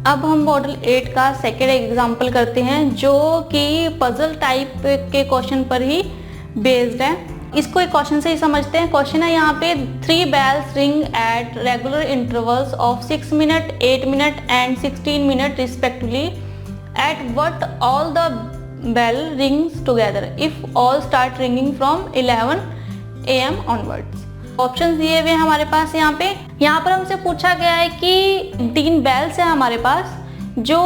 अब हम मॉडल 8 का सेकेंड एग्जाम्पल करते हैं जो कि पजल टाइप के क्वेश्चन पर ही बेस्ड है। इसको एक क्वेश्चन से ही समझते हैं। क्वेश्चन है यहाँ पे 3 bells ring at regular intervals of 6 minute, 8 minute and 16 minute respectively. At what all the bell rings together if all start ringing from 11 AM onwards. Option दिए हुए हमारे पास यहाँ पर हमसे पूछा गया है कि 3 बेल्स है हमारे पास जो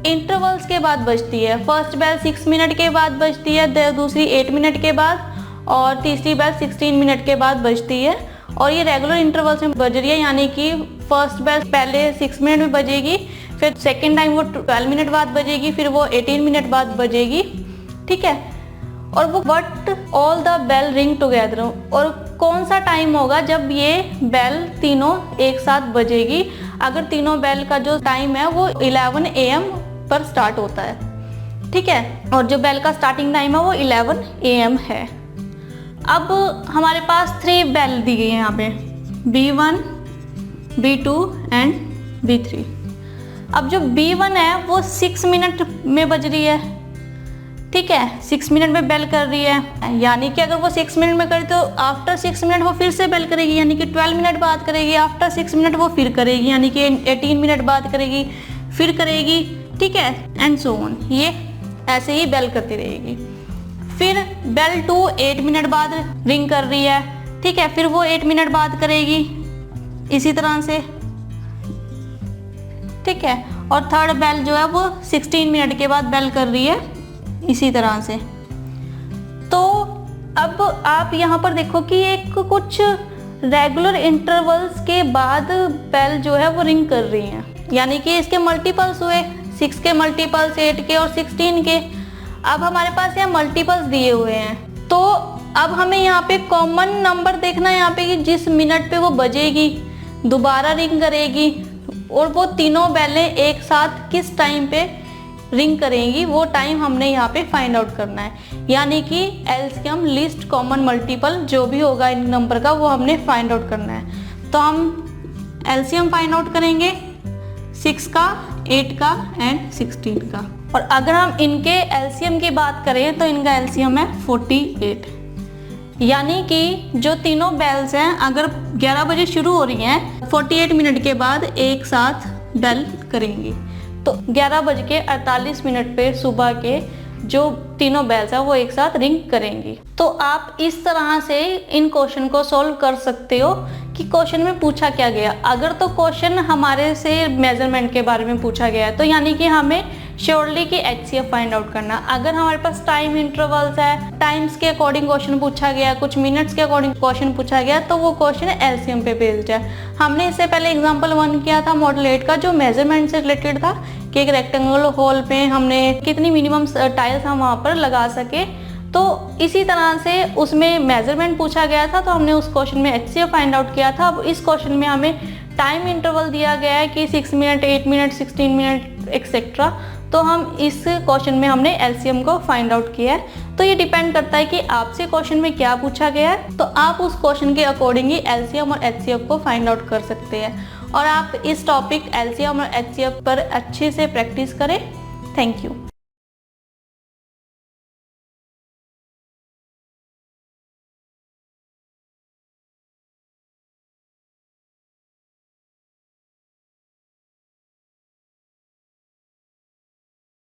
इंटरवल्स के बाद बजती है। फर्स्ट बेल 6 मिनट के बाद बजती है, दूसरी 8 मिनट के बाद और तीसरी बेल 16 मिनट के बाद बजती है और ये रेगुलर इंटरवल्स में बज रही है, यानी कि फर्स्ट बेल पहले 6 मिनट में बजेगी, फिर सेकेंड टाइम वो 12 मिनट बाद बजेगी, फिर वो 18 मिनट बाद बजेगी। ठीक है, और वो what all the bell ring together, और कौन सा टाइम होगा जब ये बेल तीनों एक साथ बजेगी। अगर तीनों बेल का जो टाइम है वो 11 AM पर स्टार्ट होता है। ठीक है, और जो बेल का स्टार्टिंग टाइम है वो 11 AM है। अब हमारे पास 3 बेल दी गई है यहाँ पे, B1, B2 एंड B3। अब जो B1 है वो 6 मिनट में बज रही है। ठीक है, 6 मिनट में बेल कर रही है, यानी कि अगर वो 6 मिनट में करे तो आफ्टर 6 मिनट वो फिर से बेल करेगी, यानी कि 12 मिनट बाद करेगी। आफ्टर 6 मिनट वो फिर करेगी, यानी कि 18 मिनट बाद करेगी, फिर करेगी। ठीक है, एंड सो ऑन, ये ऐसे ही बेल करती रहेगी। फिर बेल 2 8 मिनट बाद रिंग कर रही है। ठीक है, फिर वो 8 मिनट बाद करेगी इसी तरह से। ठीक है, और थर्ड बेल जो है वो 16 मिनट के बाद बेल कर रही है इसी तरह से। तो अब आप यहाँ पर देखो कि एक कुछ रेगुलर इंटरवल्स के बाद बेल जो है वो रिंग कर रही है, यानी कि इसके मल्टीपल्स हुए, 6 के मल्टीपल्स, 8 के और 16 के। अब हमारे पास यहाँ मल्टीपल्स दिए हुए हैं, तो अब हमें यहाँ पे कॉमन नंबर देखना है यहाँ पे कि जिस मिनट पे वो बजेगी, दोबारा रिंग करेगी और वो तीनों बेलें एक साथ किस टाइम पे रिंग करेंगी, वो टाइम हमने यहाँ पे फाइंड आउट करना है। यानी कि एलसीएम लीस्ट कॉमन मल्टीपल जो भी होगा इन नंबर का वो हमने फाइंड आउट करना है। तो हम एलसीएम फाइंड आउट करेंगे 6 का, 8 का एंड 16 का। और अगर हम इनके एलसीएम की बात करें तो इनका एलसीएम है 48, यानी कि जो तीनों बेल्स हैं अगर 11 बजे शुरू हो रही हैं 48 मिनट के बाद एक साथ बेल करेंगी, तो 11:48 पे सुबह के जो तीनों बेल्स हैं वो एक साथ रिंग करेंगी। तो आप इस तरह से इन क्वेश्चन को सॉल्व कर सकते हो कि क्वेश्चन में पूछा क्या गया। अगर तो क्वेश्चन हमारे से मेजरमेंट के बारे में पूछा गया है तो यानी कि हमें श्योरली कि HCF फाइंड आउट करना। अगर हमारे पास टाइम इंटरवल्स है, टाइम्स के अकॉर्डिंग क्वेश्चन पूछा गया, कुछ मिनट्स के अकॉर्डिंग क्वेश्चन पूछा गया, तो वो क्वेश्चन एलसीएम पे बेस्ड है। हमने इससे पहले एग्जांपल 1 किया था मॉडल 8 का जो मेजरमेंट से रिलेटेड था कि एक रेक्टेंगुलर होल पे हमने कितनी मिनिमम टाइल्स हम वहाँ पर लगा सके। तो इसी तरह से उसमें मेजरमेंट पूछा गया था तो हमने उस क्वेश्चन में HCF फाइंड आउट किया था। अब इस क्वेश्चन में हमें टाइम इंटरवल दिया गया है कि 6 मिनट, 8 मिनट, 16 मिनट एक्सेट्रा, तो हम इस क्वेश्चन में हमने एलसीएम को फाइंड आउट किया है। तो ये डिपेंड करता है कि आपसे क्वेश्चन में क्या पूछा गया है, तो आप उस क्वेश्चन के अकॉर्डिंग ही एलसीएम और HCF को फाइंड आउट कर सकते हैं। और आप इस टॉपिक एलसीएम और HCF पर अच्छे से प्रैक्टिस करें। Thank you.